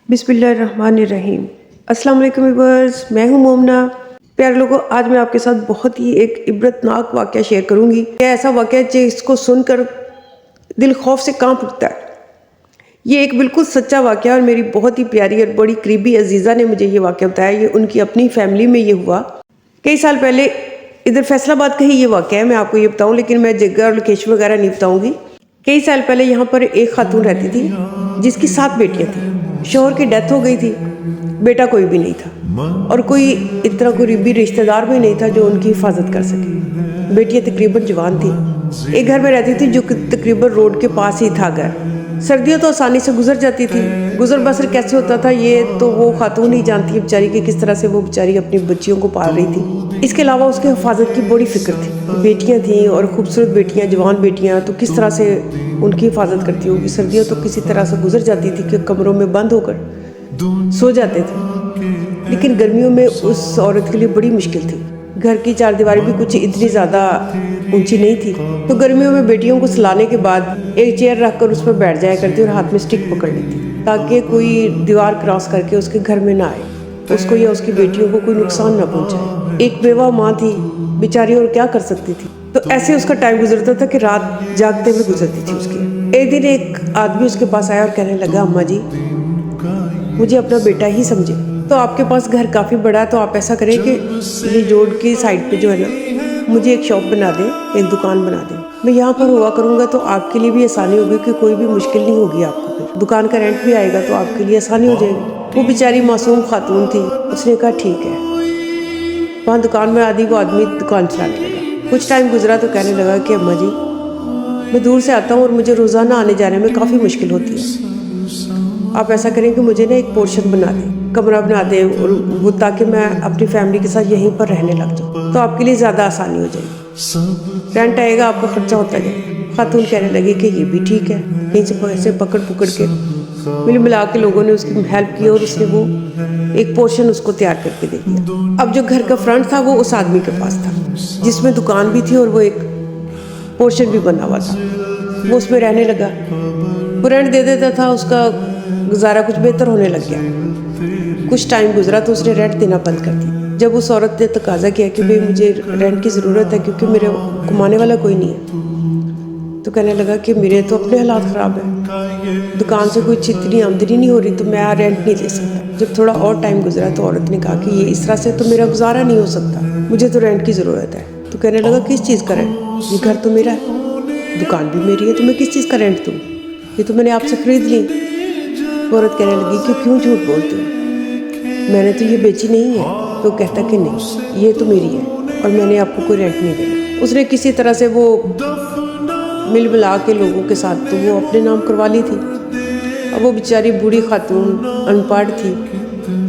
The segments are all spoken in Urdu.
بسم اللہ الرحمن الرحیم۔ السلام علیکم ویورز، میں ہوں مومنہ۔ پیارے لوگوں، آج میں آپ کے ساتھ بہت ہی ایک عبرتناک واقعہ شیئر کروں گی۔ یہ ایسا واقعہ جس کو سن کر دل خوف سے کانپ اٹھتا ہے۔ یہ ایک بالکل سچا واقعہ اور میری بہت ہی پیاری اور بڑی قریبی عزیزہ نے مجھے یہ واقعہ بتایا۔ یہ ان کی اپنی فیملی میں یہ ہوا۔ کئی سال پہلے ادھر فیصل آباد کا ہی یہ واقعہ ہے، میں آپ کو یہ بتاؤں، لیکن میں جگہ اور لوکیشن وغیرہ نہیں بتاؤں گی۔ کئی سال پہلے یہاں پر ایک خاتون رہتی تھی جس کی 7 بیٹیاں تھیں۔ شوہر کی ڈیتھ ہو گئی تھی، بیٹا کوئی بھی نہیں تھا اور کوئی اتنا قریبی رشتہ دار بھی نہیں تھا جو ان کی حفاظت کر سکے۔ بیٹیاں تقریباً جوان تھیں، ایک گھر میں رہتی تھی جو تقریباً روڈ کے پاس ہی تھا گھر۔ سردیاں تو آسانی سے گزر جاتی تھی، گزر بسر کیسے ہوتا تھا یہ تو وہ خاتون ہی جانتی ہے بیچاری کہ کس طرح سے وہ بیچاری اپنی بچیوں کو پال رہی تھی۔ اس کے علاوہ اس کی حفاظت کی بڑی فکر تھی۔ بیٹیاں تھیں اور خوبصورت بیٹیاں، جوان بیٹیاں، تو کس طرح سے ان کی حفاظت کرتی ہوگی۔ سردیاں تو کسی طرح سے گزر جاتی تھی کہ کمروں میں بند ہو کر سو جاتے تھے، لیکن گرمیوں میں اس عورت کے لیے بڑی مشکل تھی۔ گھر کی چار دیواری بھی کچھ اتنی زیادہ اونچی نہیں تھی، تو گرمیوں میں بیٹیوں کو سلانے کے بعد ایک چیئر رکھ کر اس پر بیٹھ جایا کرتی اور ہاتھ میں سٹک پکڑ لیتی تاکہ کوئی دیوار کراس کر کے اس کے گھر میں نہ آئے، اس کو یا اس کی بیٹیوں کو کوئی نقصان نہ پہنچائے۔ ایک بیوہ ماں تھی بیچاری، اور کیا کر سکتی تھی۔ تو ایسے اس کا ٹائم گزرتا تھا کہ رات جاگتے ہوئے گزرتی تھی اس کی۔ ایک دن ایک آدمی اس کے پاس آیا اور کہنے لگا، اماں جی مجھے اپنا بیٹا ہی سمجھے، تو آپ کے پاس گھر کافی بڑا ہے، تو آپ ایسا کریں کہ یہ روڈ کی سائڈ پہ جو ہے نا مجھے ایک شاپ بنا دیں، ایک دکان بنا دیں، میں یہاں پر ہوا کروں گا تو آپ کے لیے بھی آسانی ہوگی کہ کوئی بھی مشکل نہیں ہوگی آپ کو، پھر دکان کا رینٹ بھی آئے گا تو آپ کے لیے آسانی ہو جائے گی۔ وہ بیچاری معصوم خاتون تھی، اس نے کہا ٹھیک ہے۔ وہاں دکان میں وہ آدمی دکان چلانے لگا۔ کچھ ٹائم گزرا تو کہنے لگا کہ اماں جی میں دور سے آتا ہوں اور مجھے روزانہ آنے جانے میں کافی مشکل ہوتی ہے، آپ ایسا کریں کہ مجھے نا ایک پورشن بنا دیں، کمرہ بنا دیں، اور وہ تاکہ میں اپنی فیملی کے ساتھ یہیں پر رہنے لگ جاؤں تو آپ کے لیے زیادہ آسانی ہو جائے گی، رینٹ آئے گا، آپ کا خرچہ ہوتا جائے گا۔ خاتون کہنے لگی کہ یہ بھی ٹھیک ہے۔ کہیں سے پیسے پکڑ کے مل ملا کے لوگوں نے اس کی ہیلپ کی اور اس نے وہ ایک پورشن اس کو تیار کر کے دے دیا۔ اب جو گھر کا فرنٹ تھا وہ اس آدمی کے پاس تھا جس میں دکان بھی تھی اور وہ ایک پورشن بھی بنا ہوا تھا، وہ اس میں رہنے لگا، وہ رینٹ دے دیتا تھا، اس کا گزارا کچھ بہتر ہونے لگ گیا۔ کچھ ٹائم گزرا تو اس نے رینٹ دینا بند کر دیا۔ جب اس عورت نے تقاضا کیا کہ بھئی مجھے رینٹ کی ضرورت ہے کیونکہ میرے کمانے والا کوئی نہیں ہے، تو کہنے لگا کہ میرے تو اپنے حالات خراب ہیں، دکان سے کوئی اتنی آمدنی نہیں ہو رہی تو میں رینٹ نہیں دے سکتا۔ جب تھوڑا اور ٹائم گزرا تو عورت نے کہا کہ یہ اس طرح سے تو میرا گزارا نہیں ہو سکتا، مجھے تو رینٹ کی ضرورت ہے۔ تو کہنے لگا کس چیز کا رینٹ؟ یہ گھر تو میرا ہے، دکان بھی میری ہے، تو میں کس چیز کا رینٹ دوں؟ یہ تو میں نے آپ سے خرید لی۔ عورت کہنے لگی کہ کیوں جھوٹ بولتے ہو، میں نے تو یہ بیچی نہیں ہے۔ تو کہتا کہ نہیں، یہ تو میری ہے اور میں نے آپ کو کوئی رینٹ نہیں دینا۔ اس نے کسی طرح سے وہ مل ملا کے لوگوں کے ساتھ تو وہ اپنے نام کروا لی تھی۔ اب وہ بیچاری بوڑھی خاتون ان پڑھ تھی،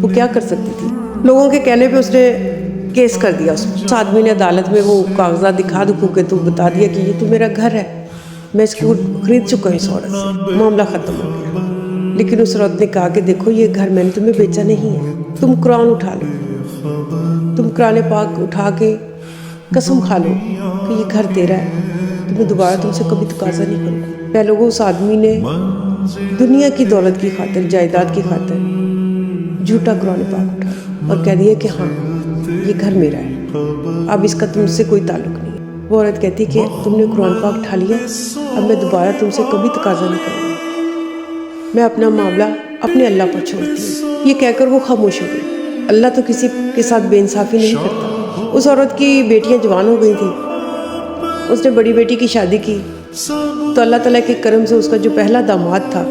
وہ کیا کر سکتی تھی؟ لوگوں کے کہنے پہ اس نے کیس کر دیا۔ اس آدمی نے عدالت میں وہ کاغذات دکھا کے تو بتا دیا کہ یہ تو میرا گھر ہے، میں اس کو خرید چکا ہوں اس عورت سے، معاملہ ختم ہو گیا۔ لیکن اس عورت نے کہا کہ دیکھو یہ گھر میں نے تمہیں بیچا نہیں ہے، تم قرآن اٹھا لو، تم قرآن پاک اٹھا کے قسم کھا لو کہ یہ گھر تیرا ہے، تو میں دوبارہ تم سے کبھی تقاضا نہیں کروں گا۔ پہلے وہ اس آدمی نے دنیا کی دولت کی خاطر، جائیداد کی خاطر جھوٹا قرآن پاک اٹھا اور کہہ دیا کہ ہاں یہ گھر میرا ہے، اب اس کا تم سے کوئی تعلق نہیں ہے۔ وہ عورت کہتی کہ تم نے قرآن پاک اٹھا لیا، اب میں دوبارہ تم سے کبھی تقاضا نہیں کروں گا، میں اپنا معاملہ اپنے اللہ پر چھوڑتی ہوں۔ یہ کہہ کر وہ خاموش ہو گئی۔ اللہ تو کسی کے ساتھ بے انصافی نہیں کرتا۔ اس عورت کی بیٹیاں جوان ہو گئی تھیں، اس نے بڑی بیٹی کی شادی کی تو اللہ تعالیٰ کے کرم سے اس کا جو پہلا داماد تھا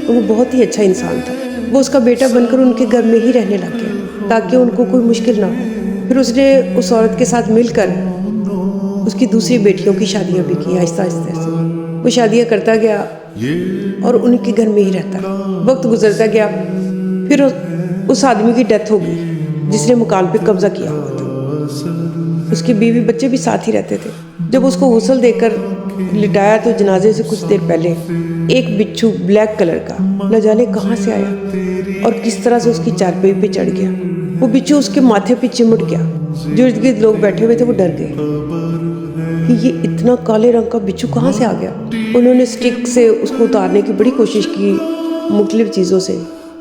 وہ بہت ہی اچھا انسان تھا، وہ اس کا بیٹا بن کر ان کے گھر میں ہی رہنے لگ گیا تاکہ ان کو کوئی مشکل نہ ہو۔ پھر اس نے اس عورت کے ساتھ مل کر اس کی دوسری بیٹیوں کی شادیاں بھی کی، آہستہ آہستہ سے وہ شادیاں کرتا گیا اور ان کے گھر میں ہی رہتا رہا۔ وقت گزرتا گیا، پھر اس آدمی کی ڈیتھ ہو گئی جس نے مکان پہ قبضہ کیا ہوا تھا۔ اس کی بیوی بچے بھی ساتھ ہی رہتے تھے۔ جب اس کو غسل دے کر لٹایا تو جنازے سے کچھ دیر پہلے ایک بچھو بلیک کلر کا نہ جانے کہاں سے آیا اور کس طرح سے اس کی چارپائی پہ چڑھ گیا۔ وہ بچھو اس کے ماتھے پہ چمٹ گیا۔ جو ارد گرد لوگ بیٹھے ہوئے تھے وہ ڈر گئے کہ یہ اتنا کالے رنگ کا بچھو کہاں سے آ گیا۔ انہوں نے سٹک سے اس کو اتارنے کی بڑی کوشش کی، مختلف چیزوں سے،